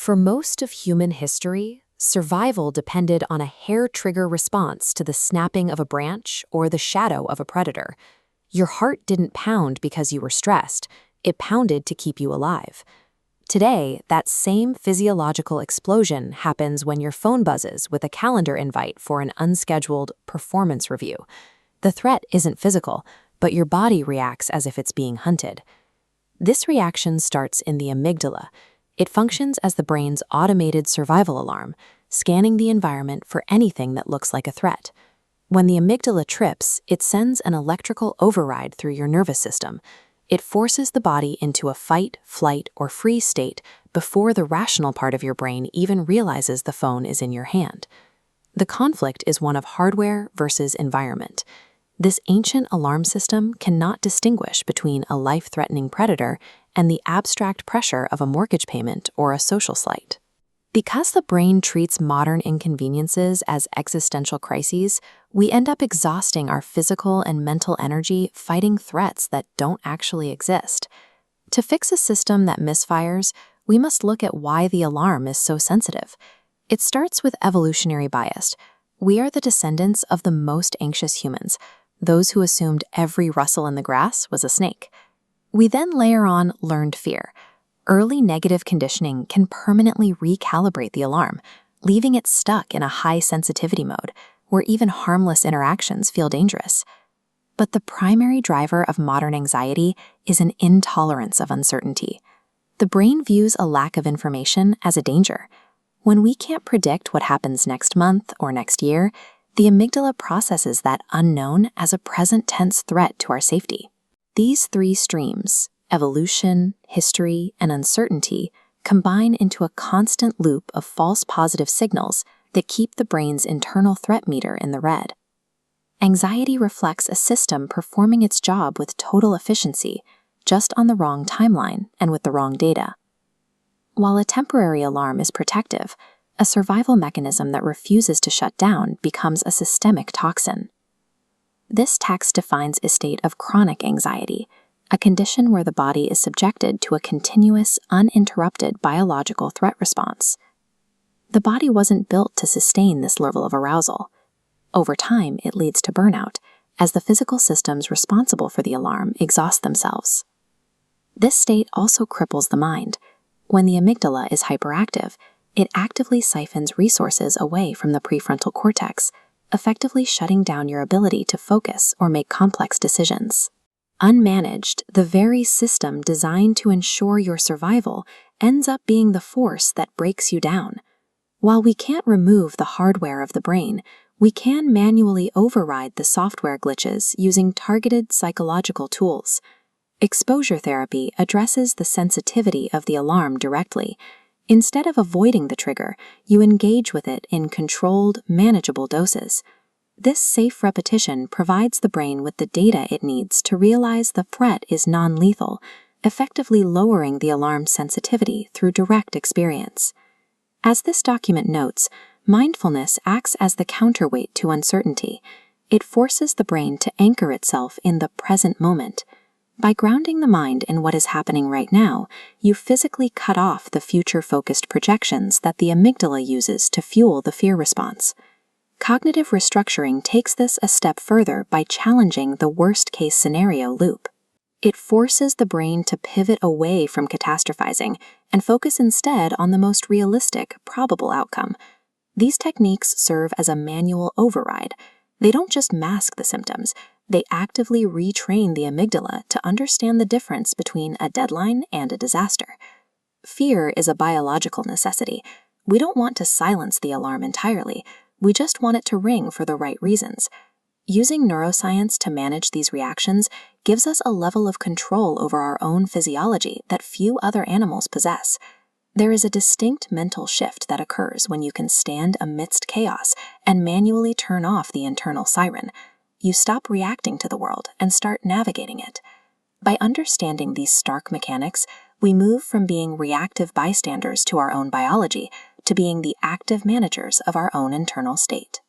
For most of human history, survival depended on a hair-trigger response to the snapping of a branch or the shadow of a predator. Your heart didn't pound because you were stressed, it pounded to keep you alive. Today, that same physiological explosion happens when your phone buzzes with a calendar invite for an unscheduled performance review. The threat isn't physical, but your body reacts as if it's being hunted. This reaction starts in the amygdala. It functions as the brain's automated survival alarm, scanning the environment for anything that looks like a threat. When the amygdala trips, it sends an electrical override through your nervous system. It forces the body into a fight, flight, or freeze state before the rational part of your brain even realizes the phone is in your hand. The conflict is one of hardware versus environment. This ancient alarm system cannot distinguish between a life-threatening predator and the abstract pressure of a mortgage payment or a social slight. Because the brain treats modern inconveniences as existential crises, we end up exhausting our physical and mental energy fighting threats that don't actually exist. To fix a system that misfires, we must look at why the alarm is so sensitive. It starts with evolutionary bias. We are the descendants of the most anxious humans, those who assumed every rustle in the grass was a snake. We then layer on learned fear. Early negative conditioning can permanently recalibrate the alarm, leaving it stuck in a high sensitivity mode, where even harmless interactions feel dangerous. But the primary driver of modern anxiety is an intolerance of uncertainty. The brain views a lack of information as a danger. When we can't predict what happens next month or next year, the amygdala processes that unknown as a present tense threat to our safety. These three streams, evolution, history, and uncertainty, combine into a constant loop of false positive signals that keep the brain's internal threat meter in the red. Anxiety reflects a system performing its job with total efficiency, just on the wrong timeline and with the wrong data. While a temporary alarm is protective, a survival mechanism that refuses to shut down becomes a systemic toxin. This text defines a state of chronic anxiety, a condition where the body is subjected to a continuous, uninterrupted biological threat response. The body wasn't built to sustain this level of arousal. Over time, it leads to burnout, as the physical systems responsible for the alarm exhaust themselves. This state also cripples the mind. When the amygdala is hyperactive, it actively siphons resources away from the prefrontal cortex, effectively shutting down your ability to focus or make complex decisions. Unmanaged, the very system designed to ensure your survival ends up being the force that breaks you down. While we can't remove the hardware of the brain, we can manually override the software glitches using targeted psychological tools. Exposure therapy addresses the sensitivity of the alarm directly. Instead of avoiding the trigger, you engage with it in controlled, manageable doses. This safe repetition provides the brain with the data it needs to realize the threat is non-lethal, effectively lowering the alarm's sensitivity through direct experience. As this document notes, mindfulness acts as the counterweight to uncertainty. It forces the brain to anchor itself in the present moment. By grounding the mind in what is happening right now, you physically cut off the future-focused projections that the amygdala uses to fuel the fear response. Cognitive restructuring takes this a step further by challenging the worst-case scenario loop. It forces the brain to pivot away from catastrophizing and focus instead on the most realistic, probable outcome. These techniques serve as a manual override. They don't just mask the symptoms, they actively retrain the amygdala to understand the difference between a deadline and a disaster. Fear is a biological necessity. We don't want to silence the alarm entirely. We just want it to ring for the right reasons. Using neuroscience to manage these reactions gives us a level of control over our own physiology that few other animals possess. There is a distinct mental shift that occurs when you can stand amidst chaos and manually turn off the internal siren. You stop reacting to the world and start navigating it. By understanding these stark mechanics, we move from being reactive bystanders to our own biology to being the active managers of our own internal state.